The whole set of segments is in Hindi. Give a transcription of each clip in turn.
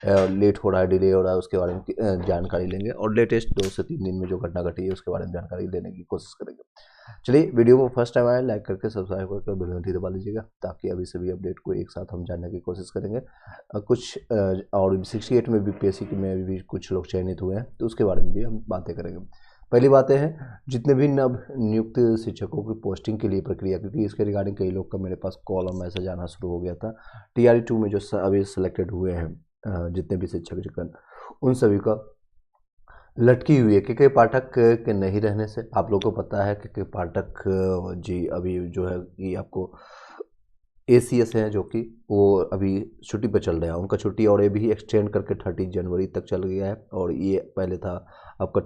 लेट हो रहा है, डिले हो रहा है, उसके बारे में जानकारी लेंगे और लेटेस्ट 2 से 3 दिन में जो घटना घटी है उसके बारे में जानकारी लेने की कोशिश करेंगे। चलिए, वीडियो को फर्स्ट टाइम आए लाइक करके सब्सक्राइब करके बेल घंटी दबा लीजिएगा, ताकि अभी सभी अपडेट को एक साथ हम जानने की कोशिश करेंगे। कुछ और 68 में बीपीएससी में भी कुछ लोग चयनित हुए हैं, तो उसके बारे में भी हम बातें करेंगे। पहली बातें हैं, जितने भी नव नियुक्त शिक्षकों की पोस्टिंग के लिए प्रक्रिया, क्योंकि इसके रिगार्डिंग कई लोग का मेरे पास कॉल और मैसेज आना शुरू हो गया था। TRE 2 में जो अभी सिलेक्टेड हुए हैं जितने भी शिक्षक, उन सभी का लटकी हुई है के पाठक के नहीं रहने से। आप लोगों को पता है के पाठक जी अभी जो है कि आपको ACS हैं, जो कि वो अभी छुट्टी पर चल रहे हैं, उनका छुट्टी और ये भी एक्सटेंड करके 30 जनवरी तक चल गया है। और ये पहले था आपका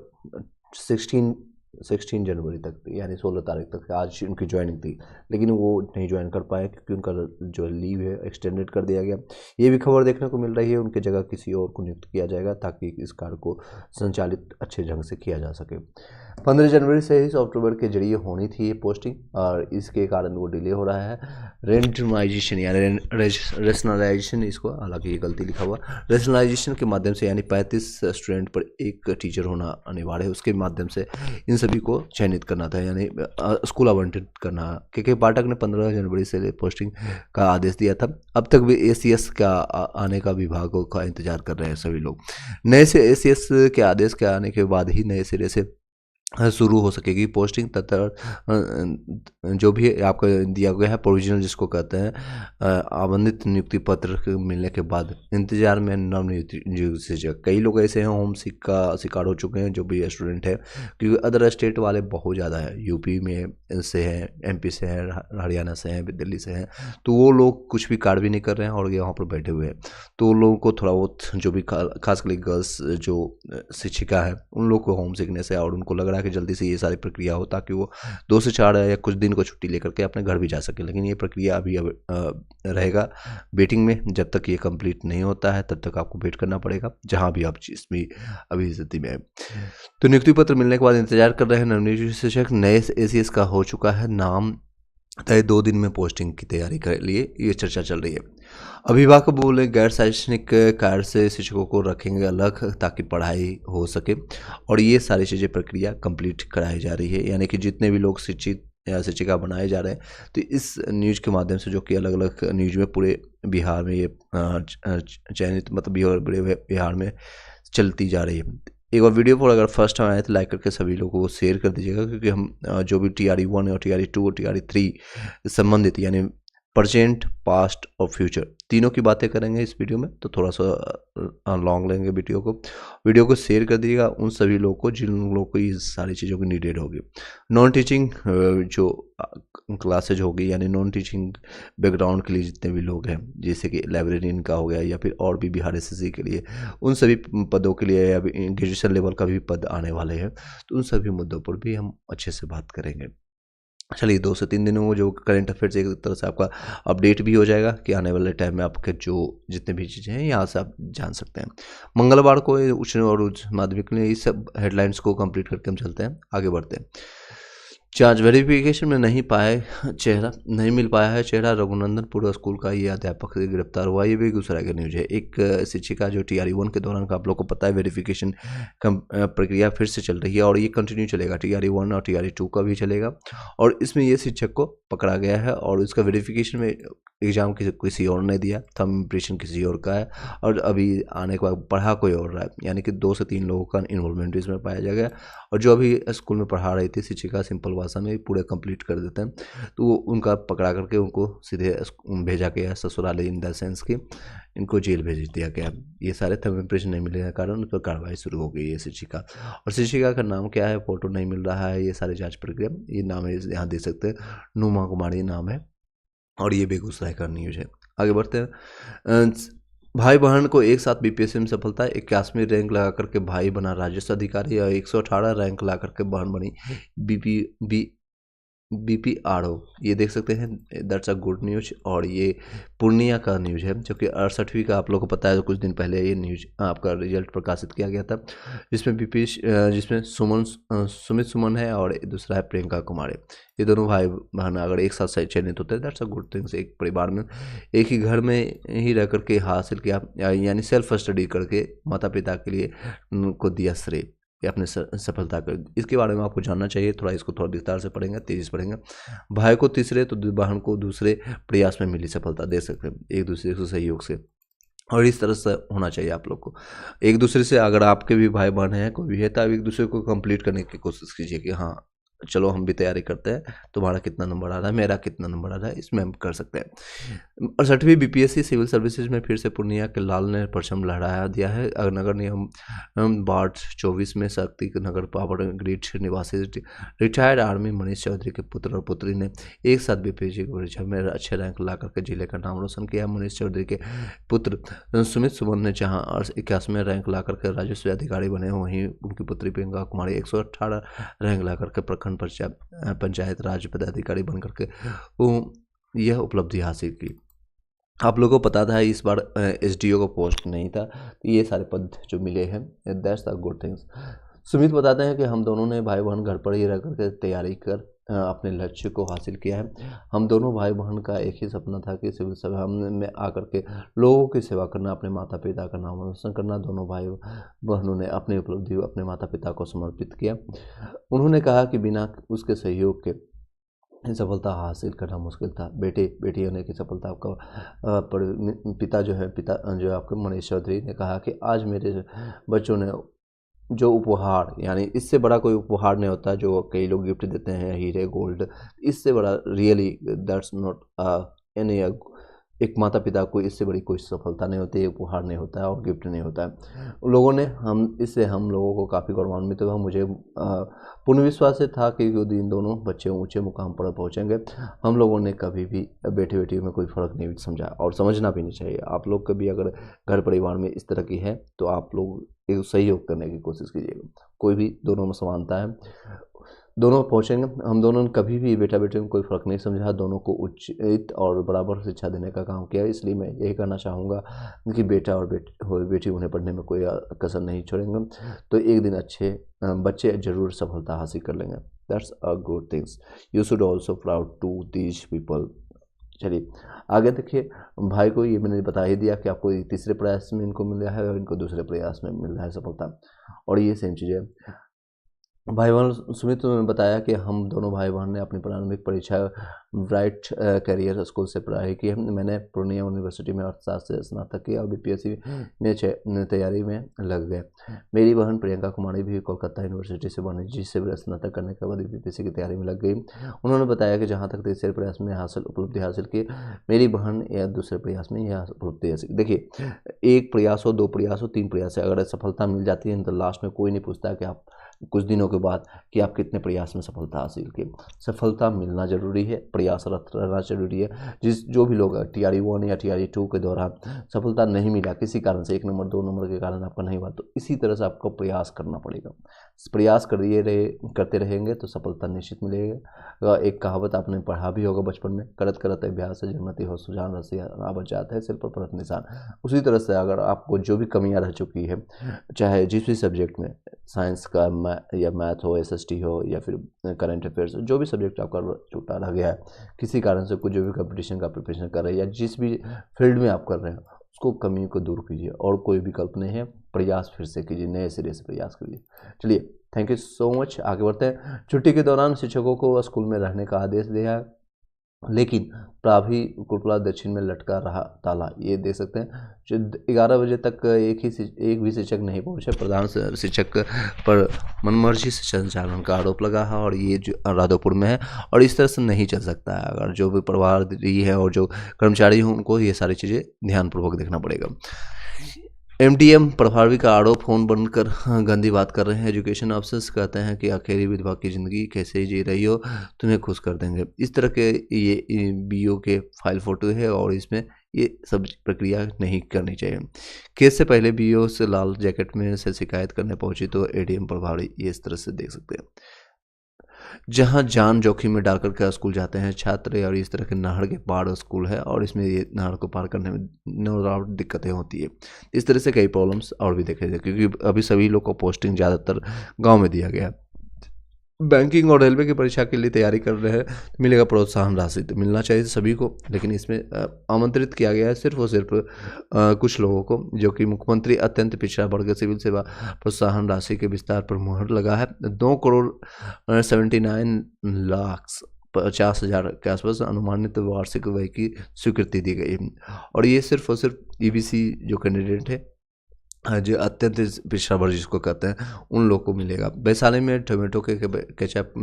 16 जनवरी तक, यानी 16 तारीख तक आज उनकी ज्वाइनिंग थी, लेकिन वो नहीं ज्वाइन कर पाए क्योंकि उनका जो लीव है एक्सटेंडेड कर दिया गया। ये भी खबर देखने को मिल रही है उनकी जगह किसी और को नियुक्त किया जाएगा, ताकि इस कार्य को संचालित अच्छे ढंग से किया जा सके। 15 जनवरी से ही सॉफ्टवेयर के जरिए होनी थी ये पोस्टिंग, और इसके कारण वो डिले हो रहा है। रेंडमाइजेशन यानी रेशनलाइजेशन, इसको हालांकि ये गलती लिखा हुआ, रेशनलाइजेशन के माध्यम से, यानी 35 स्टूडेंट पर एक टीचर होना अनिवार्य है, उसके माध्यम से इन सभी को चयनित करना था, यानी स्कूल आवंटित करना। के पाठक ने 15 जनवरी से पोस्टिंग का आदेश दिया था। अब तक भी ACS का आने का विभागों का इंतजार कर रहे हैं सभी लोग। नए से ACS के आदेश के आने के बाद ही नए सिरे से शुरू हो सकेगी पोस्टिंग। तथा जो भी आपको दिया गया है प्रोविजनल, जिसको कहते हैं आवंटित नियुक्ति पत्र मिलने के बाद इंतजार में नव नियुक्ति शिक्षक। कई लोग ऐसे हैं होम सिक का शिकार हो चुके हैं, जो भी स्टूडेंट है, क्योंकि अदर स्टेट वाले बहुत ज़्यादा है, यूपी में से हैं, MP से हैं, हरियाणा से हैं, दिल्ली से हैं, तो वो लोग कुछ भी कार्य भी नहीं कर रहे हैं और यहाँ पर बैठे हुए हैं। तो उन लोगों को थोड़ा बहुत, जो भी खासकर गर्ल्स जो शिक्षिका है, उन लोग को होम सिकनेस है और उनको लग रहा है कि जल्दी से ये सारी प्रक्रिया हो, ताकि वो 2 से 4 या कुछ दिन को छुट्टी लेकर के अपने घर भी जा सके। लेकिन ये प्रक्रिया अभी रहेगा वेटिंग में। जब तक ये कंप्लीट नहीं होता है तब तक आपको वेट करना पड़ेगा, जहां भी आप इसमें अभी स्थिति में है। तो नियुक्ति पत्र मिलने के बाद इंतजार कर रहे हैं नवनियुक्त शिक्षक। नए ACS का हो चुका है नाम तय, 2 दिन में पोस्टिंग की तैयारी के लिए ये चर्चा चल रही है। अभिभावक बोले गैर शैक्षणिक कार्य से शिक्षकों को रखेंगे अलग, ताकि पढ़ाई हो सके, और ये सारी चीज़ें प्रक्रिया कंप्लीट कराई जा रही है। यानी कि जितने भी लोग शिक्षित या शिक्षिका बनाए जा रहे हैं, तो इस न्यूज के माध्यम से, जो कि अलग अलग न्यूज में पूरे बिहार में ये चयनित, मतलब पूरे बिहार में चलती जा रही है। एक बार वीडियो पर अगर फर्स्ट टाइम आए तो लाइक करके सभी लोगों को शेयर कर दीजिएगा, क्योंकि हम जो भी TRE 1 और TRE 2 और TRE 3 संबंधित, यानी प्रेजेंट, पास्ट और फ्यूचर, तीनों की बातें करेंगे इस वीडियो में। तो थोड़ा सा लॉन्ग लेंगे वीडियो को शेयर कर दीजिएगा उन सभी लोगों को जिन लोगों को ये सारी चीज़ों की नीडेड होगी। नॉन टीचिंग जो क्लासेज होगी, यानी नॉन टीचिंग बैकग्राउंड के लिए जितने भी लोग हैं, जैसे कि लाइब्रेरियन का हो गया, या फिर और भी बिहार SSC के लिए, उन सभी पदों के लिए, या ग्रेजुएशन लेवल का भी पद आने वाले हैं, तो उन सभी मुद्दों पर भी हम अच्छे से बात करेंगे। चलिए, 2 से 3 दिनों में जो करंट अफेयर्स एक तरह से आपका अपडेट भी हो जाएगा, कि आने वाले टाइम में आपके जो जितने भी चीज़ें हैं यहाँ से आप जान सकते हैं। मंगलवार को उच्च और उच्च माध्यमिक में ये सब हेडलाइंस को कंप्लीट करके हम चलते हैं, आगे बढ़ते हैं। चार्ज वेरिफिकेशन में नहीं मिल पाया है चेहरा, रघुनंदनपुर स्कूल का ये अध्यापक गिरफ्तार हुआ। ये बेगूसराय का न्यूज है। एक शिक्षिका जो TRE 1 के दौरान का, आप लोग को पता है, वेरिफिकेशन प्रक्रिया फिर से चल रही है और ये कंटिन्यू चलेगा। TRE 1 और TRE 2 का भी चलेगा, और इसमें ये शिक्षक को पकड़ा गया है और इसका वेरिफिकेशन में एग्जाम किसी और ने दिया, थंब इम्प्रेशन किसी और का है, और अभी आने के बाद पढ़ा कोई और रहा है, यानी कि 2 से 3 लोगों का इन्वॉल्वमेंट इसमें पाया जाएगा। और जो अभी स्कूल में पढ़ा रही थी शिक्षिका, सिंपल भाषा में पूरे कंप्लीट कर देते हैं, तो उनका पकड़ा करके उनको सीधे भेजा गया ससुराल, इन द सेंस कि इनको जेल भेज दिया गया। ये सारे थंब इम्प्रेशन नहीं मिलने के कारण उस पर कार्रवाई शुरू हो गई है शिक्षिका। और शिक्षिका का नाम क्या है, फोटो नहीं मिल रहा है, ये सारी जांच प्रक्रिया, ये नाम है यहाँ देख सकते हैं, नुमा कुमारी नाम है, और ये बेगूसराय का न्यूज है। आगे बढ़ते हैं। भाई बहन को एक साथ BPSC में सफलता, 81वीं रैंक लगा करके भाई बना राजस्व अधिकारी, और 118 रैंक ला करके बहन बनी BPRO, ये देख सकते हैं, दैट्स अ गुड न्यूज। और ये पूर्णिया का न्यूज़ है, जो कि 68वीं का आप लोगों को पता है, कुछ दिन पहले ये न्यूज आपका रिजल्ट प्रकाशित किया गया था, जिसमें जिसमें सुमित सुमन है और दूसरा है प्रियंका कुमारी। ये दोनों भाई बहन अगर एक साथ चयनित होते हैं, दैट्स अ गुड थिंग्स। एक परिवार में एक ही घर में ही रह करके हासिल किया, यानी सेल्फ स्टडी करके माता पिता के लिए उनको दिया श्रेय या अपने सफलता कर, इसके बारे में आपको जानना चाहिए। थोड़ा इसको थोड़ा विस्तार से पढ़ेंगे, तेजी से पढ़ेंगे। भाई को तीसरे तो बहन को दूसरे प्रयास में मिली सफलता, देख सकते हैं एक दूसरे के सहयोग से। और इस तरह से होना चाहिए आप लोग को, एक दूसरे से, अगर आपके भी भाई बहन हैं कोई भी है, तो आप एक दूसरे को कंप्लीट करने की कोशिश कीजिए कि हाँ चलो हम भी तैयारी करते हैं, तुम्हारा कितना नंबर आ रहा है, मेरा कितना नंबर आ रहा है, इसमें हम कर सकते हैं। 68वीं BPSC सिविल सर्विसेज में फिर से पूर्णिया के लाल ने परचम लहराया दिया है। नगर निगम वार्ड 24 में शक्ति नगर पावर ग्रिड निवासी रिटायर्ड आर्मी मनीष चौधरी के पुत्र और पुत्री ने एक साथ BPSC की परीक्षा में अच्छे रैंक ला करके जिले का नाम रोशन किया। मनीष चौधरी के पुत्र सुमित सुमन ने जहां 81वें रैंक ला करके राजस्व अधिकारी बने, वहीं उनकी पुत्री प्रियंका कुमारी 118 रैंक ला करके प्रखंड पंचायत राज पदाधिकारी बन करके यह उपलब्धि हासिल की। आप लोगों को पता था इस बार SDO का पोस्ट नहीं था, तो ये सारे पद जो मिले हैं, that's the good things. Sumit बताते हैं कि हम दोनों ने भाई बहन घर पर ही रह करके तैयारी कर अपने लक्ष्य को हासिल किया है। हम दोनों भाई बहन का एक ही सपना था कि सिविल सेवा में आकर के लोगों की सेवा करना, अपने माता पिता का नाम रोशन करना। दोनों भाई बहनों ने अपनी उपलब्धि अपने माता पिता को समर्पित किया। उन्होंने कहा कि बिना उसके सहयोग के सफलता हासिल करना मुश्किल था। बेटी होने की सफलता आपका पिता जो है, आपके मनीष चौधरी ने कहा कि आज मेरे बच्चों ने जो उपहार, यानी इससे बड़ा कोई उपहार नहीं होता जो कई लोग गिफ्ट देते हैं, हीरे गोल्ड, इससे बड़ा रियली दैट्स नॉट एनी, एक माता पिता को इससे बड़ी कोई सफलता नहीं होती है, उपहार नहीं होता है और गिफ्ट नहीं होता है। लोगों ने हम लोगों को काफ़ी गौरवान्वित हुआ। मुझे पूर्ण विश्वास से था कि इन दोनों बच्चे ऊंचे मुकाम पर पहुंचेंगे। हम लोगों ने कभी भी बेटी में कोई फ़र्क नहीं समझा, और समझना भी नहीं चाहिए। आप लोग कभी अगर घर परिवार में इस तरह की है तो आप लोग एक सहयोग करने की कोशिश कीजिएगा। कोई भी दोनों में समानता है, दोनों पहुँचेंगे। हम दोनों ने कभी भी बेटा बेटी में कोई फ़र्क नहीं समझा, दोनों को उचित और बराबर शिक्षा देने का काम किया। इसलिए मैं यही कहना चाहूँगा कि बेटा और बेटी उन्हें पढ़ने में कोई कसर नहीं छोड़ेंगे, तो एक दिन अच्छे बच्चे ज़रूर सफलता हासिल कर लेंगे। That's a good things, you should also proud to these people. चलिए आगे देखिए, भाई को ये मैंने बता ही दिया कि आपको तीसरे प्रयास में इनको मिल रहा है और इनको दूसरे प्रयास में मिल रहा है सफलता, और ये सेम चीज़ है। भाई बहन सुमित ने बताया कि हम दोनों भाई बहन ने अपनी प्रारंभिक परीक्षा ब्राइट करियर स्कूल से पढ़ाई की है। मैंने पूर्णिया यूनिवर्सिटी में अर्थशास्त्र से स्नातक किया और BPSC में तैयारी में लग गए। मेरी बहन प्रियंका कुमारी भी कोलकाता यूनिवर्सिटी से वाणिज्य से स्नातक करने के बाद BPSC की तैयारी में लग गई। उन्होंने बताया कि जहाँ तक तीसरे प्रयास में उपलब्धि हासिल की, मेरी बहन या दूसरे प्रयास में यह उपलब्धि हासिल। देखिए, एक प्रयास हो, दो प्रयास हो, तीन प्रयास है, अगर सफलता मिल जाती है तो लास्ट में कोई नहीं पूछता कि आप कुछ दिनों के बाद कि आप कितने प्रयास में सफलता हासिल की। सफलता मिलना जरूरी है, प्रयासरत रहना जरूरी है। जो भी लोग TRE 1 या TRE 2 के दौरान सफलता नहीं मिला किसी कारण से, 1 नंबर 2 नंबर के कारण आपका नहीं हुआ, तो इसी तरह से आपको प्रयास करना पड़ेगा। प्रयास करते रहेंगे तो सफलता निश्चित मिलेगा। एक कहावत आपने पढ़ा भी होगा बचपन में, करत करत अभ्यास है जन्मति हो सुजान, रसिया बच जाता है सिर पर परत निशान। उसी तरह से अगर आपको जो भी कमियां रह चुकी है, चाहे जिस भी सब्जेक्ट में, साइंस का या मैथ हो, SST हो, या फिर करंट अफेयर्स हो, जो भी सब्जेक्ट आपका छूटा रह गया है किसी कारण से, कुछ जो भी कंपटीशन का प्रिपरेशन कर रहे हैं या जिस भी फील्ड में आप कर रहे हैं, उसको कमी को दूर कीजिए और कोई विकल्प नहीं है, प्रयास फिर से कीजिए, नए सिरे से प्रयास कीजिए। चलिए, थैंक यू सो मच। आगे बढ़ते हैं। छुट्टी के दौरान शिक्षकों को स्कूल में रहने का आदेश दिया है, लेकिन प्राभी कुटला दक्षिण में लटका रहा ताला, ये देख सकते हैं। जो 11 बजे तक एक भी शिक्षक नहीं पहुंचे। प्रधान शिक्षक पर मनमर्जी से संचालन का आरोप लगा है, और ये जो राधोपुर में है, और इस तरह से नहीं चल सकता है। अगर जो भी प्रभारी है और जो कर्मचारी हैं उनको ये सारी चीज़ें ध्यानपूर्वक देखना पड़ेगा। MDM प्रभारी का आरोप, फोन बंद कर गंदी बात कर रहे हैं। एजुकेशन ऑफिसर्स कहते हैं कि आखिरी विधवा की ज़िंदगी कैसे जी रही हो, तुम्हें खुश कर देंगे। इस तरह के ये BO के फाइल फ़ोटो है, और इसमें ये सब प्रक्रिया नहीं करनी चाहिए। केस से पहले BO से लाल जैकेट में से शिकायत करने पहुंची तो ADM प्रभारी, ये इस तरह से देख सकते हैं। जहां जान जोखिम में डालकर के स्कूल जाते हैं छात्र, और इस तरह के नहर के पार स्कूल है और इसमें ये नहर को पार करने में नो डाउट दिक्कतें होती है। इस तरह से कई प्रॉब्लम्स और भी देखे जाए, क्योंकि अभी सभी लोग को पोस्टिंग ज़्यादातर गांव में दिया गया है। बैंकिंग और रेलवे की परीक्षा के लिए तैयारी कर रहे हैं तो मिलेगा प्रोत्साहन राशि, तो मिलना चाहिए सभी को, लेकिन इसमें आमंत्रित किया गया है सिर्फ और सिर्फ कुछ लोगों को, जो कि मुख्यमंत्री अत्यंत पिछड़ा वर्ग सिविल सेवा प्रोत्साहन राशि के विस्तार पर मुहर लगा है। 2,79,50,000 के आसपास अनुमानित वार्षिक व्यय की स्वीकृति दी गई है, और ये सिर्फ और सिर्फ ईबीसी जो कैंडिडेट है, जो अत्यंत पिछड़ा वर्ग जिसको कहते हैं, उन लोग को मिलेगा। वैशाली में टोमेटो के केचप,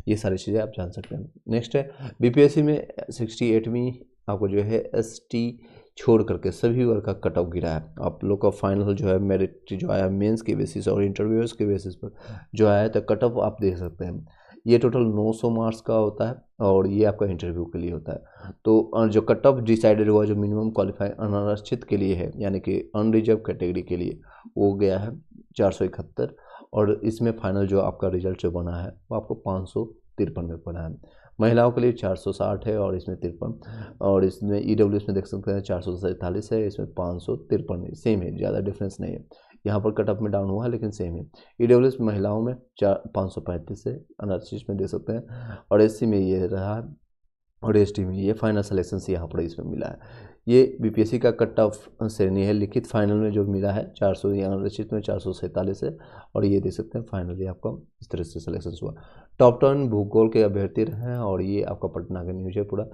ये सारी चीज़ें आप जान सकते हैं। नेक्स्ट है बीपीएससी में 68वीं आपको जो है एसटी छोड़ करके सभी वर्ग का कट ऑफ गिरा है। आप लोग का फाइनल जो है मेरिट जो आया मेंस के बेसिस और इंटरव्यूअर्स के बेसिस पर जो आया, तो कट ऑफ आप देख सकते हैं। ये टोटल 900 मार्क्स का होता है और ये आपका इंटरव्यू के लिए होता है। तो जो कट ऑफ डिसाइडेड हुआ जो मिनिमम क्वालिफाई अनारक्षित के लिए है, यानी कि अनरिजर्व कैटेगरी के लिए, वो गया है 471, और इसमें फाइनल जो आपका रिजल्ट जो बना है वो आपको 553 में पड़ा है। महिलाओं के लिए 460 है और इसमें 53, और इसमें ईडब्ल्यूएस में देख सकते हैं 447 है, इसमें 553 सेम है, ज़्यादा डिफरेंस नहीं है। यहाँ पर कट ऑफ में डाउन हुआ है लेकिन सेम है। ईडब्ल्यूएस महिलाओं में 535 है, अनारक्षित में देख सकते हैं, और एससी में ये रहा है, और एसटी में ये फाइनल सिलेक्शन से यहाँ पर इसमें मिला है। ये बीपीएससी का कट ऑफ श्रेणी है। लिखित फाइनल में जो मिला है 400, अनारक्षित में 447 है, और ये देख सकते हैं फाइनली आपका इस तरह से सिलेक्शन हुआ। टॉप 10 भूगोल के अभ्यर्थी रहे हैं, और ये आपका पटना का न्यूज है पूरा।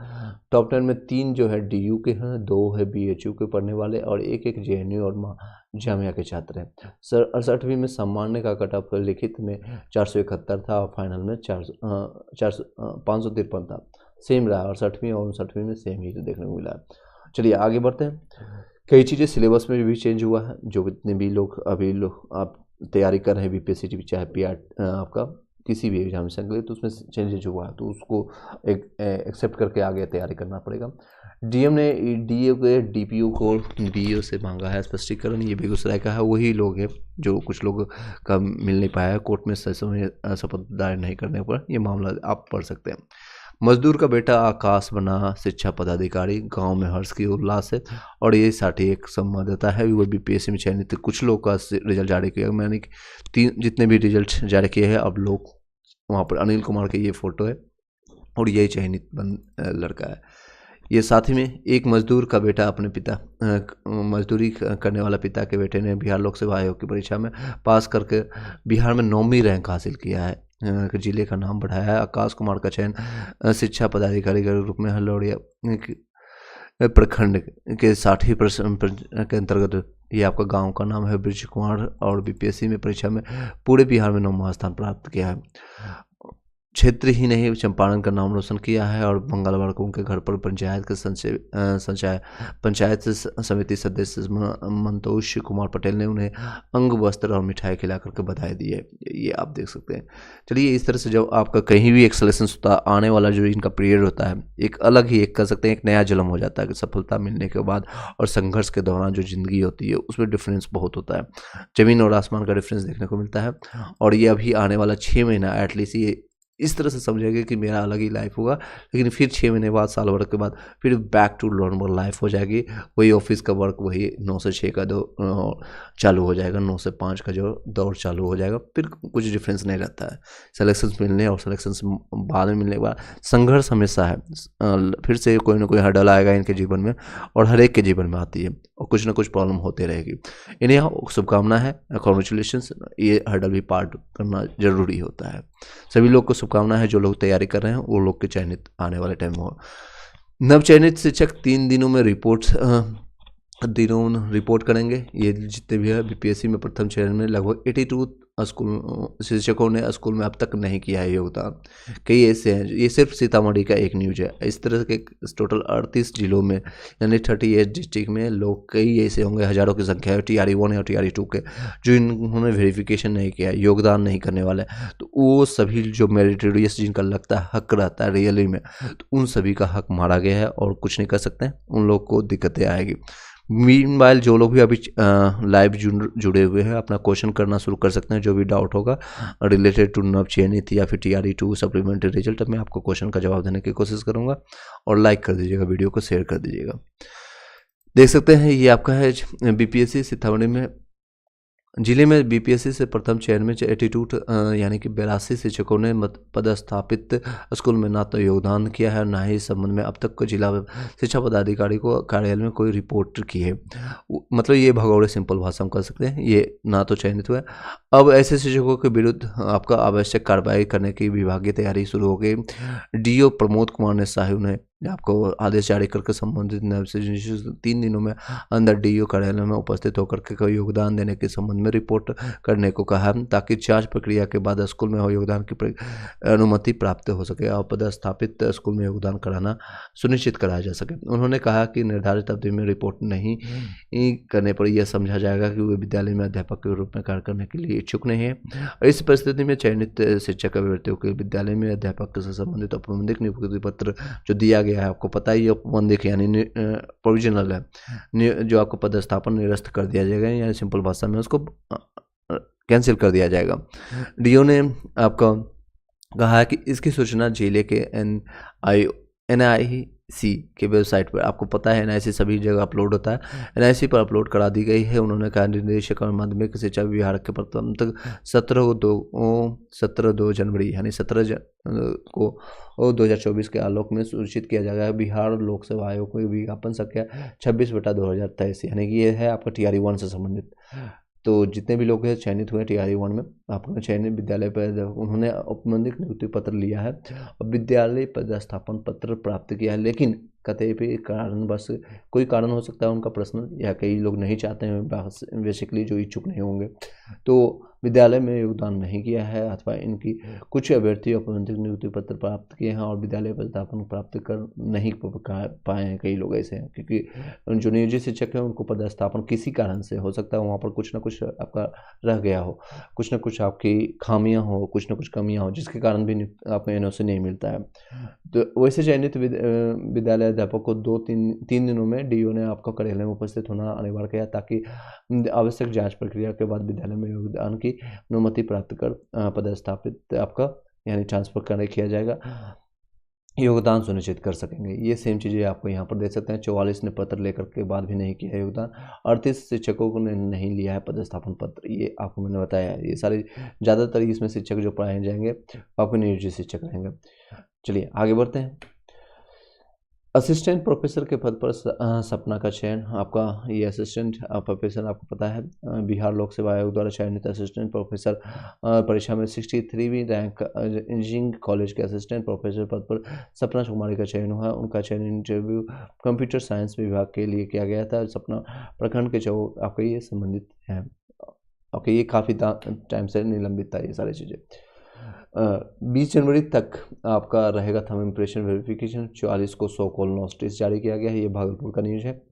टॉप 10 में 3 जो है डीयू के हैं, 2 है बीएचयू के पढ़ने वाले, और एक जेएनयू और जामिया के छात्र हैं। 68वीं में सामान्य का कट ऑफ लिखित में 471 था और फाइनल में 553 था, सेम रहा। 68वीं और 59वीं में सेम ही देखने को मिला है। चलिए आगे बढ़ते हैं। कई चीज़ें सिलेबस में भी चेंज हुआ है। जो जितने भी लोग अभी आप तैयारी कर रहे हैं बीपीएससी चाहे पीआर आपका किसी भी एग्जामिनेशन के लिए, तो उसमें चेंजेज हुआ है, तो उसको एक्सेप्ट करके आगे तैयारी करना पड़ेगा। डीएम ने डीओ के डीपीओ को डीओ से मांगा है स्पष्टीकरण। ये बेगूसराय का है, वही लोग हैं जो कुछ लोग का मिल नहीं पाया है, कोर्ट में शपथ दायर नहीं करने पर ये मामला आप पढ़ सकते हैं। मजदूर का बेटा आकाश बना शिक्षा पदाधिकारी, गांव में हर्ष की उल्लास है, और ये 61 संवाददाता है वो बीपीएससी में चयनित कुछ लोग का रिजल्ट जारी किया। मैंने 3 जितने भी रिजल्ट जारी किए हैं, अब लोग वहाँ पर अनिल कुमार के ये फ़ोटो है और यही चयनित लड़का है। ये साथ ही में एक मजदूर का बेटा अपने पिता मजदूरी करने वाला पिता के बेटे ने बिहार लोक सेवा आयोग की परीक्षा में पास करके बिहार में 9वीं रैंक हासिल किया है, जिले का नाम बढ़ाया है। आकाश कुमार का चयन शिक्षा पदाधिकारी के रूप में हल्लौड़िया प्रखंड के 60% के अंतर्गत, ये आपका गांव का नाम है ब्रिज कुमार, और बीपीएससी में परीक्षा में पूरे बिहार में 9वां स्थान प्राप्त किया है। क्षेत्र ही नहीं चंपारण का नाम रोशन किया है, और मंगलवार को उनके घर पर पंचायत के पंचायत समिति सदस्य मंतोष कुमार पटेल ने उन्हें अंग वस्त्र और मिठाई खिला करके बधाई दी है। ये आप देख सकते हैं। चलिए इस तरह से जब आपका कहीं भी एक सिलेक्शन होता है, आने वाला जो इनका पीरियड होता है एक अलग ही, एक कह सकते हैं एक नया जन्म हो जाता है कि सफलता मिलने के बाद और संघर्ष के दौरान जो जिंदगी होती है उसमें डिफरेंस बहुत होता है। ज़मीन और आसमान का डिफरेंस देखने को मिलता है, और ये अभी आने वाला 6 महीना एटलीस्ट ये इस तरह से समझेंगे कि मेरा अलग ही लाइफ होगा, लेकिन फिर 6 महीने बाद, साल भर के बाद फिर बैक टू नॉर्मल लाइफ हो जाएगी। वही ऑफिस का वर्क, वही 9 से 6 का चालू हो जाएगा, 9 से 5 का जो दौर चालू हो जाएगा, फिर कुछ डिफरेंस नहीं रहता है। सिलेक्शन मिलने और सिलेक्शन बाद में मिलने के बाद संघर्ष हमेशा है, फिर से कोई ना कोई हर्डल आएगा इनके जीवन में, और हर एक के जीवन में आती है, और कुछ ना कुछ प्रॉब्लम होती रहेगी। इन्हें शुभकामना है, कॉन्ग्रेचुलेशंस। ये हर्डल भी पार करना जरूरी होता है। सभी लोग को शुभकामना है, जो लोग तैयारी कर रहे हैं वो लोग के चयनित आने वाले टाइम में। नवचयनित शिक्षक 3 दिनों में रिपोर्ट करेंगे। ये जितने भी है बीपीएससी में प्रथम चरण में लगभग 82 स्कूल शिक्षकों ने स्कूल में अब तक नहीं किया है योगदान। कई ऐसे हैं, ये सिर्फ सीतामढ़ी का एक न्यूज है। इस तरह के टोटल 38 जिलों में यानी 38 डिस्ट्रिक्ट में लोग कई ऐसे होंगे, हज़ारों की संख्या है TRE1 और TRE2 के, जो इन्होंने वेरिफिकेशन नहीं किया, योगदान नहीं करने वाले। तो वो सभी जो मेरिटोरियस जिनका लगता है हक रहता है रियली में, तो उन सभी का हक मारा गया है और कुछ नहीं कर सकते हैं, उन लोग को दिक्कतें आएगी। मीनवाइल जो लोग भी अभी लाइव जुड़े हुए हैं अपना क्वेश्चन करना शुरू कर सकते हैं, जो भी डाउट होगा रिलेटेड टू नब चयनित या फिर TRE2 सप्लीमेंट्री रिजल्ट, मैं आपको क्वेश्चन का जवाब देने की कोशिश करूंगा। और लाइक कर दीजिएगा, वीडियो को शेयर कर दीजिएगा। देख सकते हैं ये आपका है BPSC सीतामढ़ी में जिले में BPSC से प्रथम चयन में 82 यानी कि 82 शिक्षकों ने पदस्थापित स्कूल में ना तो योगदान किया है, ना ही इस संबंध में अब तक जिला शिक्षा पदाधिकारी को कार्यालय में कोई रिपोर्ट की है। मतलब ये भगौड़े सिंपल भाषा में कर सकते हैं, ये ना तो चयनित हुआ है। अब ऐसे शिक्षकों के विरुद्ध आपका आवश्यक कार्रवाई करने की विभागीय तैयारी शुरू हो गई। DO प्रमोद कुमार ने साहू ने आपको आदेश जारी करके संबंधित 3 दिनों में अंदर DO कार्यालय में उपस्थित होकर के कोई योगदान देने के संबंध में रिपोर्ट करने को कहा, ताकि जांच प्रक्रिया के बाद स्कूल में हो योगदान की अनुमति प्राप्त हो सके और पदस्थापित स्कूल में योगदान कराना सुनिश्चित कराया जा सके। उन्होंने कहा कि निर्धारित अवधि में रिपोर्ट नहीं करने पर यह समझा जाएगा कि वे विद्यालय में अध्यापक के रूप में कार्य करने के लिए इच्छुक नहीं है। इस परिस्थिति में चयनित शिक्षक अभ्यर्थियों के विद्यालय में अध्यापक से संबंधित औपबंधिक नियुक्ति पत्र जो दिया गया है, आपको पता ही औपबंधिक यानी प्रोविजनल है, जो आपको पदस्थापन निरस्त कर दिया जाएगा, यानी सिंपल भाषा में उसको कैंसिल कर दिया जाएगा। DO ने आपका कहा है कि इसकी सूचना जिले के NIC के वेबसाइट पर, आपको पता है NIC सभी जगह अपलोड होता है, NIC पर अपलोड करा दी गई है। उन्होंने कहा निदेशक और माध्यमिक शिक्षा विभाग के प्रथम तक 17 जनवरी यानी 17 को 2024 के आलोक में सूचित किया जाएगा। बिहार लोक सेवा आयोग को विज्ञापन संख्या 26/2023 यानी कि ये है आपका TRE1 से संबंधित। तो जितने भी लोग हैं चयनित हुए TRE1 में, आपको चयनित विद्यालय पर उन्होंने औपबंधिक नियुक्ति पत्र लिया है और विद्यालय पदस्थापन पत्र प्राप्त किया है, लेकिन कतई भी कारण बस कोई कारण हो सकता है उनका पर्सनल, या कई लोग नहीं चाहते हैं बेसिकली, जो इच्छुक नहीं होंगे तो विद्यालय में योगदान नहीं किया है, अथवा इनकी कुछ अभ्यर्थी औपबंधिक नियुक्ति पत्र प्राप्त किए हैं और विद्यालय पदस्थापन प्राप्त कर नहीं पाए हैं। कई लोग ऐसे हैं क्योंकि जो नियोजित शिक्षक हैं उनको पदस्थापन किसी कारण से हो सकता है, वहाँ पर कुछ ना कुछ आपका रह गया हो, कुछ ना कुछ आपकी खामियां हो, कुछ ना कुछ कमियां हो, जिसके कारण भी आपको NOC नहीं मिलता है। तो वैसे चयनित विद्यालय अध्यापक को 3 दिनों में DO ने आपका कार्यालय में उपस्थित होना अनिवार्य किया, ताकि आवश्यक जांच प्रक्रिया के बाद विद्यालय में योगदान की अनुमति प्राप्त कर पदस्थापित आपका यानी ट्रांसफर करने किया जाएगा, योगदान सुनिश्चित कर सकेंगे। ये सेम चीज़ें आपको यहाँ पर देख सकते हैं। 44 ने पत्र लेकर के बाद भी नहीं किया योगदान, 38 शिक्षकों को ने नहीं लिया है पदस्थापन पत्र, ये आपको मैंने बताया। ये सारे ज़्यादातर इसमें शिक्षक जो पढ़ाए जाएंगे आपको नियोजित शिक्षक रहेंगे। चलिए आगे बढ़ते हैं। असिस्टेंट प्रोफेसर के पद पर सपना का चयन, आपका ये असिस्टेंट प्रोफेसर आपको पता है बिहार लोक सेवा आयोग द्वारा चयनित असिस्टेंट प्रोफेसर परीक्षा में 63वीं रैंक इंजीनियरिंग कॉलेज के असिस्टेंट प्रोफेसर पद पर सपना कुमारी का चयन हुआ। उनका चयन इंटरव्यू कंप्यूटर साइंस विभाग के लिए किया गया था। सपना प्रखंड के आपका ये संबंधित है, आपका ये काफ़ी टाइम से निलंबित था ये सारी चीज़ें। 20 जनवरी तक आपका रहेगा थंब इम्प्रेशन वेरिफिकेशन। 44 को 100 कॉल नोटिस जारी किया गया है। ये भागलपुर का न्यूज़ है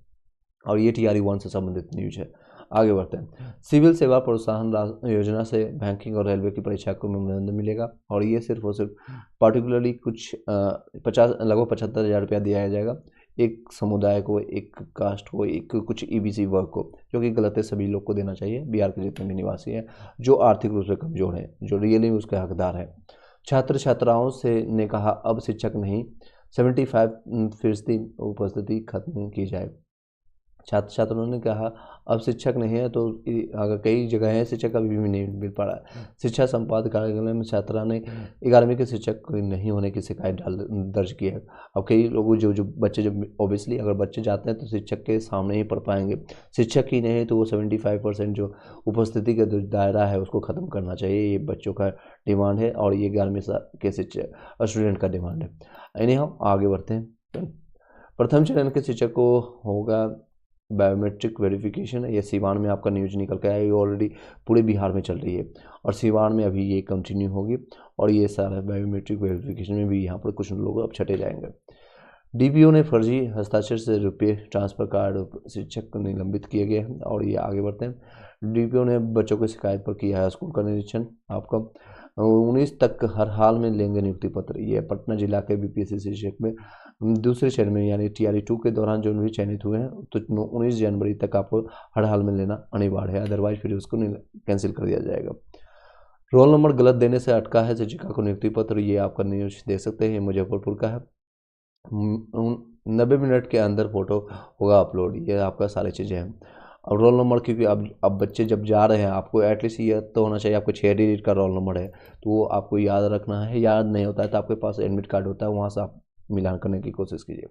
और ये TRE1 से संबंधित न्यूज़ है। आगे बढ़ते हैं। सिविल सेवा प्रोत्साहन योजना से बैंकिंग और रेलवे की परीक्षा को मनोरंजन मिलेगा और ये सिर्फ और सिर्फ पार्टिकुलरली कुछ लगभग 75,000 रुपया दिया जाएगा एक समुदाय को, एक कास्ट को, एक कुछ EBC वर्ग को, जो कि गलत है, सभी लोग को देना चाहिए। बिहार के जितने भी निवासी हैं जो आर्थिक रूप से कमजोर हैं, जो रियली उसके हकदार हैं। छात्र छात्राओं से ने कहा अब शिक्षक नहीं, 75% उपस्थिति खत्म की जाए। छात्र छात्राओं ने कहा अब शिक्षक नहीं है, तो अगर कई जगह है शिक्षक अभी भी नहीं मिल पा रहा है। शिक्षा संपादक कार्यालय में छात्रा ने 11वीं के शिक्षक नहीं होने की शिकायत दर्ज की है। अब कई लोग जो बच्चे जब ऑब्वियसली अगर बच्चे जाते हैं तो शिक्षक के सामने ही पढ़ पाएंगे, शिक्षक ही नहीं तो वो 75% जो उपस्थिति का जो दायरा है उसको ख़त्म करना चाहिए। ये बच्चों का डिमांड है और ये 11वीं के शिक्षक स्टूडेंट का डिमांड है। यानी हम आगे बढ़ते हैं। प्रथम चरण के शिक्षक को होगा बायोमेट्रिक वेरिफिकेशन। ये सिवान में आपका न्यूज निकल के आया, ये ऑलरेडी पूरे बिहार में चल रही है और सिवान में अभी ये कंटिन्यू होगी और ये सारा बायोमेट्रिक वेरिफिकेशन में भी यहाँ पर कुछ लोग अब छटे जाएंगे। DPO ने फर्जी हस्ताक्षर से रुपये ट्रांसफर कार्ड शिक्षक को निलंबित किए गए हैं और ये आगे बढ़ते हैं। DPO ने बच्चों की शिकायत पर किया है स्कूल का निरीक्षण। आपका 19 तक हर हाल में लेंगे नियुक्ति पत्र। ये पटना जिला के बीपीएससी शीर्षक में दूसरे चरण में यानी TRE 2 के दौरान जो भी चयनित हुए हैं तो 19 जनवरी तक आपको हर हाल में लेना अनिवार्य है, अदरवाइज फिर उसको कैंसिल कर दिया जाएगा। रोल नंबर गलत देने से अटका है शिक्षिका को नियुक्ति पत्र, ये आपका न्यूज देख सकते हैं, ये मुजफ्फरपुर का है। 90 मिनट के अंदर फोटो होगा अपलोड, ये आपका सारी चीज़ें हैं। अब रोल नंबर, क्योंकि अब बच्चे जब जा रहे हैं आपको एटलीस्ट ये तो होना चाहिए आपको 6 डिजिट का रोल नंबर है, तो वो आपको याद रखना है। याद नहीं होता है तो आपके पास एडमिट कार्ड होता है, वहाँ से आप मिलान करने की कोशिश कीजिए।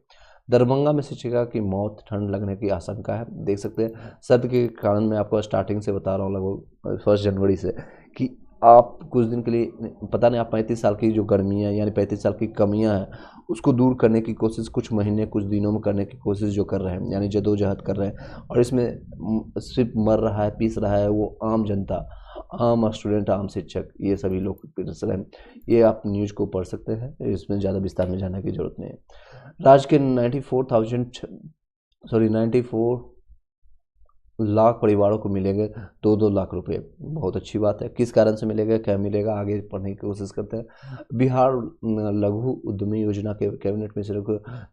दरभंगा में शिक्षिका की मौत, ठंड लगने की आशंका है, देख सकते हैं। सर्द के कारण मैं आपको स्टार्टिंग से बता रहा हूँ लगभग 1 जनवरी से कि आप कुछ दिन के लिए पता नहीं, आप 35 साल की जो गर्मियाँ यानी 35 साल की कमियाँ हैं उसको दूर करने की कोशिश कुछ महीने कुछ दिनों में करने की कोशिश जो कर रहे हैं, यानी जदोजहद कर रहे हैं। और इसमें सिर्फ मर रहा है, पीस रहा है वो आम जनता, आम स्टूडेंट, आम शिक्षक, ये सभी लोग पीस रहे हैं। ये आप न्यूज़ को पढ़ सकते हैं, इसमें ज़्यादा विस्तार में जाने की जरूरत नहीं है। राज्य के 94 लाख परिवारों को मिलेंगे 2-2 लाख रुपए, बहुत अच्छी बात है। किस कारण से मिलेगा, क्या मिलेगा, आगे पढ़ने की कोशिश करते हैं। बिहार लघु उद्यमी योजना के कैबिनेट में सिर्फ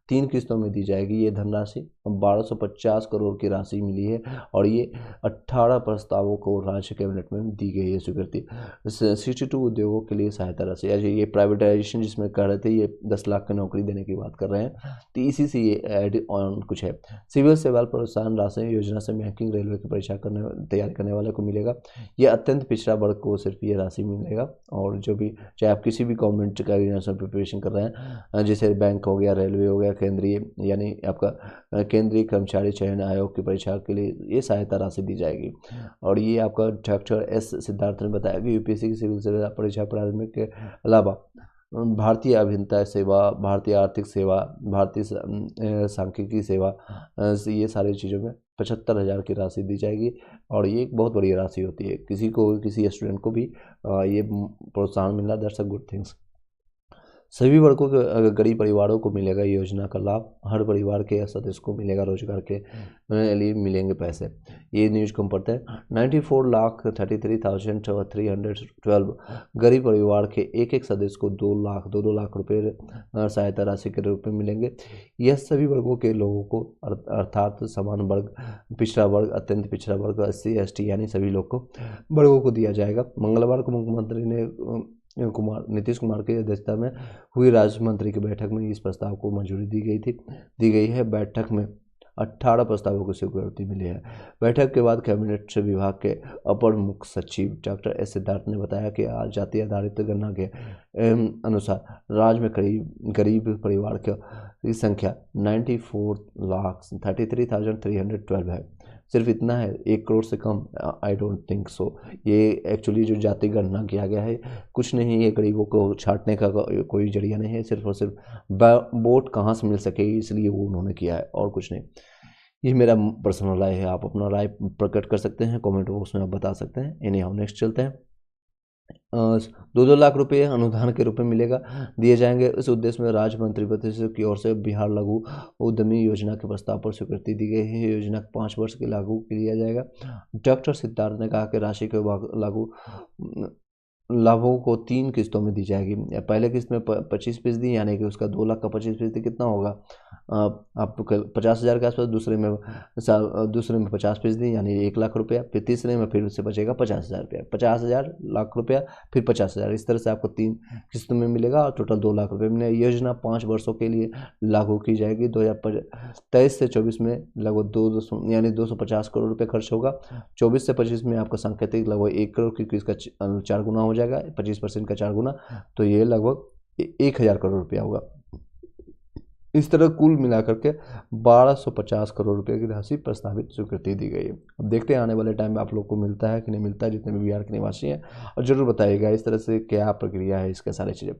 3 किस्तों में दी जाएगी ये धनराशि। 1250 करोड़ की राशि मिली है और ये 18 प्रस्तावों को राज्य कैबिनेट में दी गई है स्वीकृति। 62 उद्योगों के लिए सहायता राशि, ये प्राइवेटाइजेशन जिसमें कह रहे थे, ये 10 लाख की नौकरी देने की बात कर रहे हैं, तो इसी से ये एड ऑन कुछ है। सिविल सेवा प्रोत्साहन राशि योजना से बैंकिंग रेलवे की परीक्षा तैयारी करने वाले को मिलेगा। ये अत्यंत पिछड़ा वर्ग को सिर्फ ये राशि मिलेगा। और जो भी, चाहे आप किसी भी गवर्नमेंट का एग्जाम प्रिपरेशन कर रहे हैं, जैसे बैंक हो गया, रेलवे हो गया, केंद्रीय यानी आपका केंद्रीय कर्मचारी चयन आयोग की परीक्षा के लिए ये सहायता राशि दी जाएगी। और ये आपका डॉक्टर S सिद्धार्थ ने बताया कि यूपीएससी की सिविल सेवा परीक्षा प्रारंभिक के अलावा भारतीय अभियंता सेवा, भारतीय आर्थिक सेवा, भारतीय सांख्यिकी सेवा, ये सारी चीज़ों में 75,000 की राशि दी जाएगी। और ये एक बहुत बड़ी राशि होती है, किसी स्टूडेंट को भी ये प्रोत्साहन मिलना, दैट्स अ गुड थिंग्स। सभी वर्गों के गरीब परिवारों को मिलेगा योजना का लाभ। हर परिवार के सदस्य को मिलेगा रोजगार के लिए मिलेंगे पैसे। ये न्यूज कम पढ़ते हैं। 94,33,312 गरीब परिवार के एक सदस्य को 2 लाख रुपए सहायता राशि के रूप में मिलेंगे। यह सभी वर्गों के लोगों को अर्थात समान वर्ग, पिछड़ा वर्ग, अत्यंत पिछड़ा वर्ग, SC ST यानी सभी लोग को वर्गों को दिया जाएगा। मंगलवार को मुख्यमंत्री ने नीतीश कुमार की अध्यक्षता में हुई राज्य मंत्री की बैठक में इस प्रस्ताव को मंजूरी दी गई है। बैठक में 18 प्रस्तावों को स्वीकृति मिली है। बैठक के बाद कैबिनेट विभाग के अपर मुख्य सचिव डॉक्टर S सिद्धार्थ ने बताया कि आज जाति आधारित गणना के अनुसार राज्य में गरीब परिवार की संख्या 94,33,312 है। सिर्फ इतना है, 1 करोड़ से कम, आई डोंट थिंक सो। ये एक्चुअली जो जाति गणना किया गया है कुछ नहीं, ये गरीबों को छांटने का कोई जरिया नहीं है, सिर्फ और सिर्फ वोट कहाँ से मिल सके इसलिए वो उन्होंने किया है, और कुछ नहीं। ये मेरा पर्सनल राय है, आप अपना राय प्रकट कर सकते हैं, कमेंट बॉक्स में आप बता सकते हैं। इन्हें हम नेक्स्ट चलते हैं। 2-2 लाख रुपए अनुदान के रूप में दिए जाएंगे। इस उद्देश्य में राज्य मंत्रिपरिषद की ओर से बिहार लघु उद्यमी योजना के प्रस्ताव पर स्वीकृति दी गई है। योजना 5 वर्ष के लागू किया जाएगा। डॉक्टर सिद्धार्थ ने कहा कि राशि के लागू लाभों को 3 किस्तों में दी जाएगी। पहले किस्त में 25% यानी कि उसका 2 लाख का 25% कितना होगा, आपको 50,000 के आसपास। दूसरे में 50% यानी 1 लाख रुपया। फिर तीसरे में फिर उससे बचेगा 50,000 रुपया, 50,000 लाख रुपया, फिर 50,000। इस तरह से आपको 3 किस्तों में मिलेगा और टोटल 2 लाख रुपये में। योजना 5 वर्षों के लिए लागू की जाएगी। 2023 से 24 में लगभग 250 करोड़ रुपये खर्च होगा। 24 से 25 में आपका सांकेतिक लगभग 1 करोड़, क्योंकि इसका 4 गुना हो जाएगा, 25% का 4 गुना, तो ये लगभग 1,000 करोड़ रुपया होगा। इस तरह कुल मिलाकर के 1250 करोड़ रुपए की राशि प्रस्तावित स्वीकृति दी गई है। अब देखते हैं आने वाले टाइम में आप लोग को मिलता है कि नहीं मिलता है, जितने भी बिहार के निवासी हैं, और जरूर बताइएगा इस तरह से क्या प्रक्रिया है इसका, सारी चीज़ें।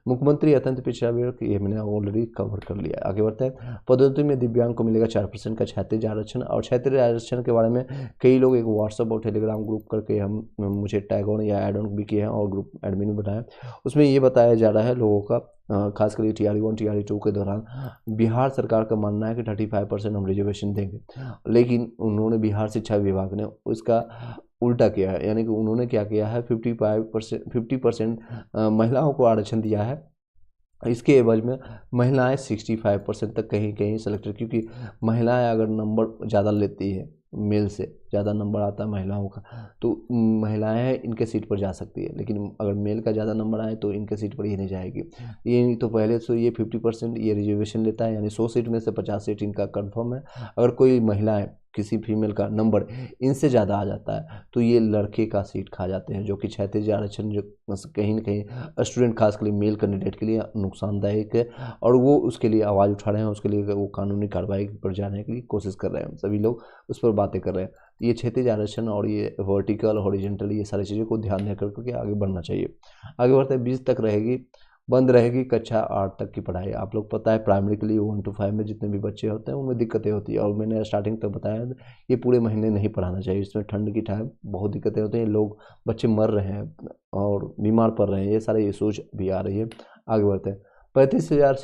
मुख्यमंत्री अत्यंत पिछड़ा वर्ग, ये मैंने ऑलरेडी कवर कर लिया। आगे बढ़ते हैं। पदोन्नति में दिव्यांग को मिलेगा 4% का क्षैतिज आरक्षण। और क्षैतिज आरक्षण के बारे में कई लोग एक व्हाट्सअप और टेलीग्राम ग्रुप करके मुझे टैग ऑन या एड ऑन भी किए हैं और ग्रुप एडमिन बनाया। उसमें ये बताया जा रहा है लोगों का, खासकर TRE 1 TRE 2 के दौरान बिहार सरकार का मानना है कि 35% हम रिजर्वेशन देंगे, लेकिन उन्होंने बिहार शिक्षा विभाग ने उसका उल्टा किया है, यानी कि उन्होंने क्या किया है, 50% महिलाओं को आरक्षण दिया है। इसके एवज में महिलाएं 65% तक कहीं कहीं सेलेक्टेड, क्योंकि महिलाएं अगर नंबर ज़्यादा लेती है, मेल से ज़्यादा नंबर आता है महिलाओं का, तो महिलाएं इनके सीट पर जा सकती है। लेकिन अगर मेल का ज़्यादा नंबर आए तो इनके सीट पर ही नहीं जाएगी। ये नहीं तो पहले से ये 50% ये रिजर्वेशन लेता है, यानी 100 सीट में से 50 सीट इनका कंफर्म है। अगर कोई महिलाएं, किसी फीमेल का नंबर इनसे ज़्यादा आ जाता है तो ये लड़के का सीट खा जाते हैं, जो कि क्षैतिज आरक्षण जो कहीं ना कहीं स्टूडेंट खासकर मेल कैंडिडेट के लिए नुकसानदायक है। और वो उसके लिए आवाज़ उठा रहे हैं, उसके लिए वो कानूनी कार्रवाई पर जाने की कोशिश कर रहे हैं, सभी लोग उस पर बातें कर रहे हैं। ये क्षैतिज आरक्षण और ये वर्टिकल हॉरिजॉन्टल ये सारी चीज़ों को ध्यान में करके आगे बढ़ना चाहिए। आगे बढ़ते 20 तक रहेगी, बंद रहेगी कक्षा 8 तक की पढ़ाई। आप लोग पता है प्राइमरी के लिए 1 to 5 में जितने भी बच्चे होते हैं उनमें दिक्कतें होती है, और मैंने स्टार्टिंग तक बताया ये पूरे महीने नहीं पढ़ाना चाहिए। इसमें ठंड की टाइम बहुत दिक्कतें होती हैं, लोग बच्चे मर रहे हैं और बीमार पड़ रहे हैं, ये सारे इशूज भी आ रही है। आगे बढ़ते हैं 35,000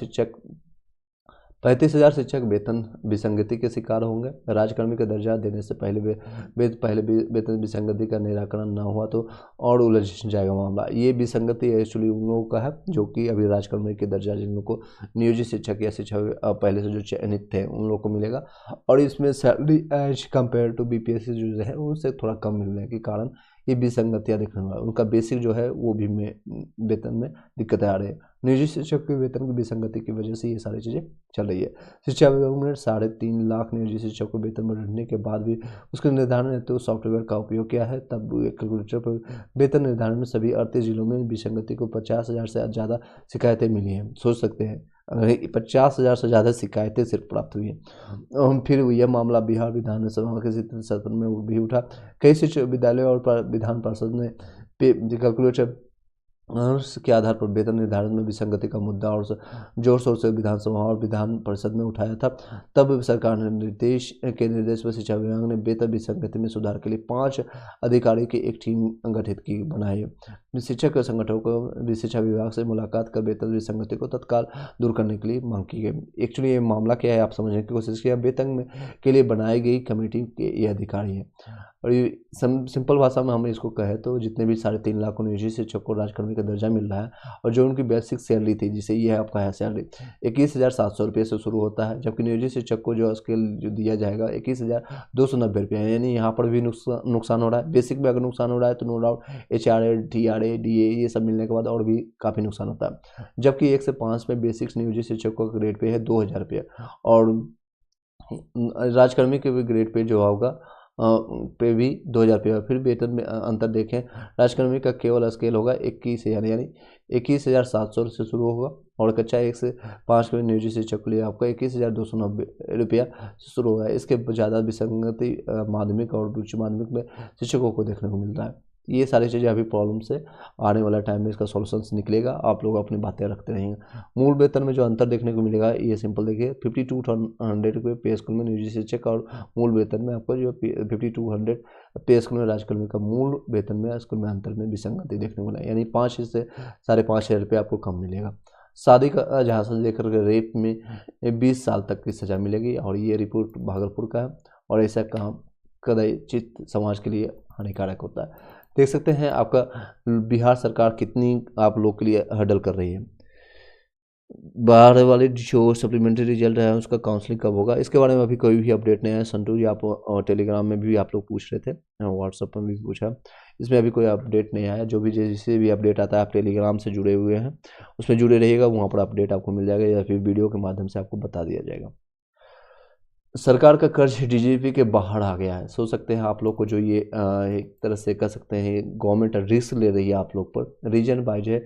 शिक्षक वेतन विसंगति के शिकार होंगे। राजकर्मी का दर्जा देने से पहले वेतन विसंगति का निराकरण न हुआ तो और उलझ जाएगा मामला। ये विसंगति एक्चुअली उन लोगों का है जो कि अभी राजकर्मी के दर्जा जिन लोगों को नियोजित शिक्षक या शिक्षक पहले से जो चयनित थे उन लोगों को मिलेगा, और इसमें salary as compare to BPSC जो है उनसे थोड़ा कम मिलने के कारण ये विसंगतियाँ देखने को, उनका बेसिक जो है वो भी वेतन में दिक्कतें आ रही है। निजी शिक्षक के वेतन की विसंगति की वजह से ये सारी चीज़ें चल रही है। शिक्षा विभाग ने 3.5 लाख नियोजित शिक्षक को वेतन बढ़ने के बाद भी उसके निर्धारण हेतु सॉफ्टवेयर का उपयोग किया है। तब कैलकुलेटर पर वेतन निर्धारण में सभी 38 जिलों में विसंगति को 50,000 से ज़्यादा शिकायतें मिली हैं। सोच सकते हैं 50,000 से ज़्यादा शिकायतें सिर्फ प्राप्त हुई हैं। फिर यह मामला बिहार विधानसभा के सत्र में भी उठा। कई शिक्षक विद्यालयों और विधान पार्षद ने कैलकुलेटर के आधार पर वेतन निर्धारण में विसंगति का मुद्दा और जोर शोर से विधानसभा और विधान परिषद में उठाया था। तब सरकार ने निर्देश पर शिक्षा विभाग ने वेतन विसंगति में सुधार के लिए 5 अधिकारी की एक टीम गठित की बनाई। शिक्षक संगठनों को शिक्षा विभाग से मुलाकात कर वेतन विसंगति को तत्काल दूर करने के लिए मांग की गई। एक्चुअली ये मामला क्या है आप समझने की कोशिश किया। वेतन में के लिए बनाई गई कमेटी के ये अधिकारी हैं, और ये सिंपल भाषा में हम इसको कहें तो जितने भी 3.5 लाख नियोजित शिक्षक को राजकर्मी का दर्जा मिल रहा है और जो उनकी बेसिक सैलरी थी, जिसे ये आपका है सैलरी 21,700 रुपये से शुरू होता है, जबकि नियोजित शिक्षक को जो स्केल जो दिया जाएगा 21,290 रुपये है। यानी यहाँ पर भी नुकसान हो रहा है। बेसिक में अगर नुकसान हो रहा है तो no doubt HRA TRA DA ये सब मिलने के बाद और भी काफ़ी नुकसान होता है। जबकि 1 से 5 में बेसिक्स नियोजित शिक्षकों का ग्रेड पे है 2,000 रुपये, और राजकर्मी के ग्रेड पे जो होगा पे भी 2,000 रुपये। फिर वेतन में अंतर देखें, राजकर्मी का केवल स्केल होगा 21 यानी 21,700 से शुरू होगा, और कक्षा 1 से 5 के नियोजित शिक्षक के लिए आपका 21,290 रुपया से शुरू होगा। इसके ज़्यादा विसंगति माध्यमिक और उच्च माध्यमिक में शिक्षकों को देखने को मिलता है। ये सारी चीज़ें अभी प्रॉब्लम से आने वाला टाइम में इसका सॉल्यूशंस निकलेगा। आप लोग अपनी बातें रखते रहेंगे। मूल वेतन में जो अंतर देखने को मिलेगा ये सिंपल देखिए, 5200 रुपये पे स्कूल में नियोजित शिक्षक और मूल वेतन में आपको जो 5200 पे स्कूल में राजकर्मी का मूल वेतन में स्कूल में अंतर में विसंगति देखने को मिला, यानी 5 से 5,500 रुपये आपको कम मिलेगा। शादी का जहाज लेकर के रेप में 20 साल तक की सज़ा मिलेगी, और ये रिपोर्ट भागलपुर का है, और ऐसा काम कदाचित समाज के लिए हानिकारक होता है। देख सकते हैं आपका बिहार सरकार कितनी आप लोग के लिए हर्डल कर रही है। बाहर वाले जो सप्लीमेंट्री रिजल्ट है उसका काउंसलिंग कब होगा, इसके बारे में अभी कोई भी अपडेट नहीं है। संटू जी आप टेलीग्राम में भी आप लोग पूछ रहे थे, व्हाट्सएप में भी पूछा, इसमें अभी कोई अपडेट नहीं आया। जो भी जैसे भी अपडेट आता है आप टेलीग्राम से जुड़े हुए हैं उसमें जुड़े रहिएगा, वहाँ पर अपडेट आपको मिल जाएगा या फिर वीडियो के माध्यम से आपको बता दिया जाएगा। सरकार का कर्ज DGP के बाहर आ गया है। सोच सकते हैं आप लोग को जो ये एक तरह से कह सकते हैं गवर्नमेंट रिस्क ले रही है आप लोग पर। रीजन वाइज है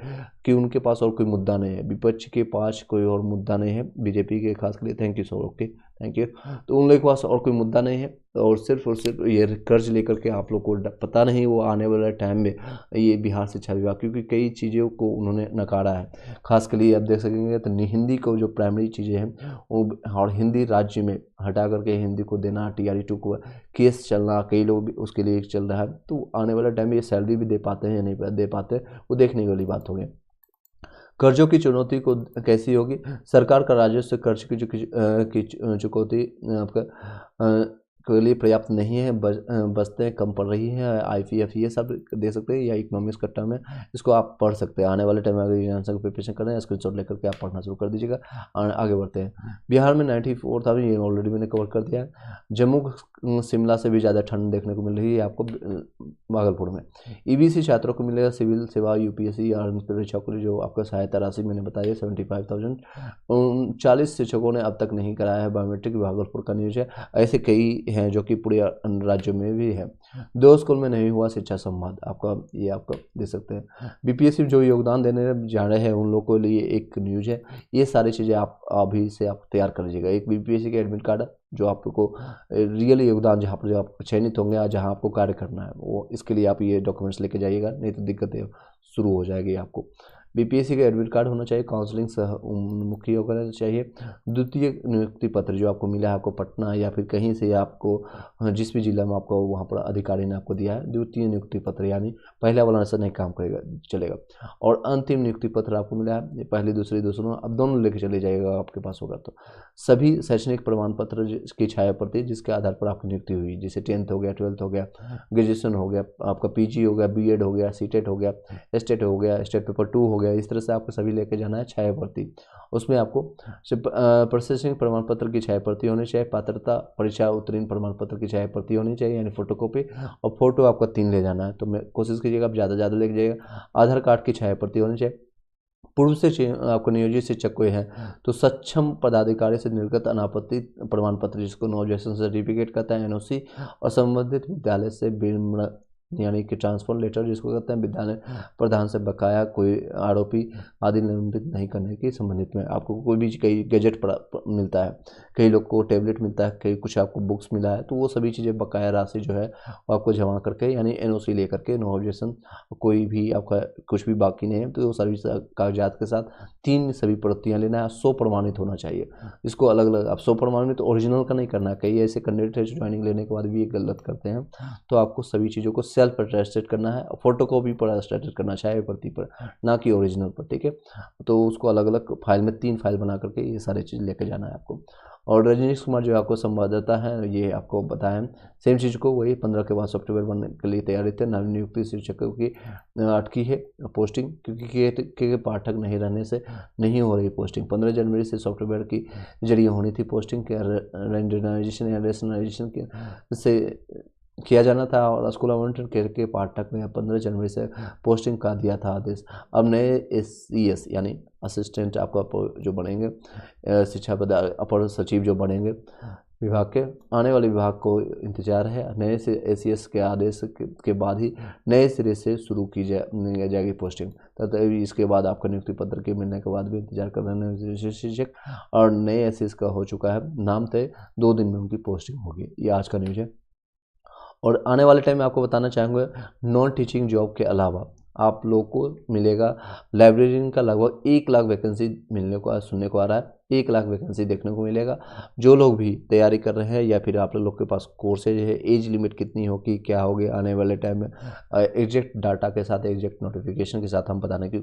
कि उनके पास और कोई मुद्दा नहीं है, विपक्ष के पास कोई और मुद्दा नहीं है, बीजेपी के खास के लिए thank you so okay thank you. तो उन लोगों के पास और कोई मुद्दा नहीं है, और सिर्फ ये कर्ज लेकर के आप लोग को पता नहीं वो आने वाले टाइम में ये बिहार शिक्षा विभाग, क्योंकि कई चीज़ों को उन्होंने नकारा है। खास कर लिए आप देख सकेंगे तो हिंदी को जो प्राइमरी चीज़ें हैं वो, और हिंदी राज्य में हटा करके हिंदी को देना, TRE 2 को केस चलना, कई लोग उसके लिए चल रहा है। तो आने वाले टाइम में ये सैलरी भी दे पाते हैं या नहीं दे पाते, वो देखने वाली बात होगी। कर्जों की चुनौती को कैसी होगी, सरकार का राजस्व कर्ज की चुकौती आपका के लिए पर्याप्त नहीं है, बचतें कम पड़ रही हैं, IPF ये सब दे सकते हैं, या इकोनॉमिक्स का टर्म है, इसको आप पढ़ सकते हैं। आने वाले टाइम में अगर ये आंसर की प्रिपरेशन कर रहे हैं, स्क्रीनशॉट लेकर के आप पढ़ना शुरू कर दीजिएगा। आगे बढ़ते हैं। बिहार में 94,000, ये ऑलरेडी मैंने कवर कर दिया है। जम्मू शिमला से भी ज़्यादा ठंड देखने को मिल रही है आपको भागलपुर में। EBC छात्रों को मिलेगा सिविल सेवा, UPSC या परीक्षा के लिए जो आपका सहायता राशि मैंने बताई है 75,000। 40 शिक्षकों ने अब तक नहीं कराया है बायोमेट्रिक, भागलपुर का न्यूज है। ऐसे कई हैं जो कि पूरे राज्यों में भी है। 2 स्कूल में नहीं हुआ शिक्षा संवाद, आपका ये आपका दे सकते हैं। BPSC जो योगदान देने जा रहे हैं उन लोगों के लिए एक न्यूज है। ये सारी चीज़ें आप अभी से आप तैयार कर लीजिएगा। एक BPSC का एडमिट कार्ड है जो आपको रियल योगदान जहाँ पर जो आप चयनित होंगे या जहाँ आपको कार्य करना है, वो इसके लिए आप ये डॉक्यूमेंट्स लेके जाइएगा, नहीं तो दिक्कतें शुरू हो जाएगी आपको। BPSC का एडमिट कार्ड होना चाहिए, काउंसलिंग सह मुखी होना चाहिए। द्वितीय नियुक्ति पत्र जो आपको मिला है, आपको पटना या फिर कहीं से आपको जिस भी जिला में आपको वहाँ पर अधिकारी ने आपको दिया है, द्वितीय नियुक्ति पत्र, यानी पहला वाला ऐसा नहीं काम करेगा चलेगा। और अंतिम नियुक्ति पत्र आपको मिला है, पहली दूसरी दूसरों अब दोनों लेके चले जाइएगा आपके पास होगा तो। सभी शैक्षणिक प्रमाण पत्र की छाया प्रति जिसके आधार पर आपकी नियुक्ति हुई, जैसे 10th हो गया, 12th हो गया, ग्रेजुएशन हो गया, आपका PG हो गया, B.Ed हो गया, CTET हो गया, STET हो गया, स्टेट पेपर 2 हो गया, इस तरह से आपको सभी लेके जाना है छाया प्रति। उसमें आपको प्रशासनिक प्रमाण पत्र की छाया प्रति होनी चाहिए, पात्रता परीक्षा उत्तीर्ण प्रमाण पत्र की छाया प्रति होनी चाहिए यानी फोटोकॉपी, और फोटो आपका 3 ले जाना है। तो मैं कोशिश कीजिएगा आप ज़्यादा लेके जाइएगा। आधार कार्ड की छाया प्रति होनी चाहिए। पूर्व से आपको नियोजित शिक्षक कोई है तो सक्षम पदाधिकारी से निर्गत अनापत्ति प्रमाण पत्र, जिसको नो ऑब्जेक्शन सर्टिफिकेट कहता है, NOC, और संबंधित विद्यालय से यानी कि ट्रांसफर लेटर जिसको कहते हैं, विद्यालय प्रधान से बकाया कोई आरोपी आदि निलंबित नहीं करने के संबंधित में। आपको कोई भी कई गैजेट मिलता है, कई लोग को टैबलेट मिलता है, कई कुछ आपको बुक्स मिला है, तो वो सभी चीज़ें बकाया राशि जो है वो आपको जमा करके यानी NOC ले करके, नो ऑब्जेक्शन, कोई भी आपका कुछ भी बाकी नहीं है तो वो सभी कागजात के साथ 3 सभी प्रतियाँ लेना है। 100 प्रमाणित होना चाहिए। इसको अलग अलग आप 100 प्रमाणित तो ओरिजिनल का नहीं करना है। कई ऐसे कैंडिडेट है जो ज्वाइनिंग लेने के बाद भी ये गलत करते हैं, तो आपको सभी चीज़ों को सेल्फ अटेस्टेड करना है, फोटोकॉपी पर अटेस्टेड करना चाहिए प्रति पर, ना कि ओरिजिनल पर, ठीक है। तो उसको अलग अलग फाइल में 3 फाइल बना करके ये सारी चीज़ लेके जाना है आपको। और रजनीश कुमार जो आपको संवाददाता है, ये आपको बताएं सेम चीज़ को, वही 15 के बाद सॉफ्टवेयर बनने के लिए तैयारी थे। नव नियुक्ति शिक्षकों की अटकी है पोस्टिंग, क्योंकि के पाठक नहीं रहने से नहीं हो रही पोस्टिंग। 15 जनवरी से सॉफ्टवेयर की जरिए होनी थी पोस्टिंग के रेंडमाइजेशन या रेशनलाइजेशन से किया जाना था, और स्कूल आवंटन के पाठक ने 15 जनवरी से पोस्टिंग का दिया था आदेश। अब नए SCS यानी असिस्टेंट आपका जो बनेंगे, शिक्षा अपर सचिव जो बनेंगे विभाग के, आने वाले विभाग को इंतजार है। नए से SCS के आदेश के बाद ही नए सिरे से शुरू की जाएगी पोस्टिंग। तभी इसके बाद आपका नियुक्ति पत्र के मिलने के बाद भी इंतजार कर रहे हैं शिक्षक, और नए SCS का हो चुका है नाम तय, 2 दिन में उनकी पोस्टिंग होगी। ये आज का न्यूज़ है। और आने वाले टाइम में आपको बताना चाहूँगा, नॉन टीचिंग जॉब के अलावा आप लोगों को मिलेगा लाइब्रेरियन का लगभग 1 लाख वैकेंसी मिलने को सुनने को आ रहा है। 1 लाख वैकेंसी देखने को मिलेगा। जो लोग भी तैयारी कर रहे हैं या फिर आप लोग के पास कोर्सेज है, एज लिमिट कितनी होगी, क्या होगी, आने वाले टाइम में एग्जैक्ट डाटा के साथ, एग्जैक्ट नोटिफिकेशन के साथ हम बताने की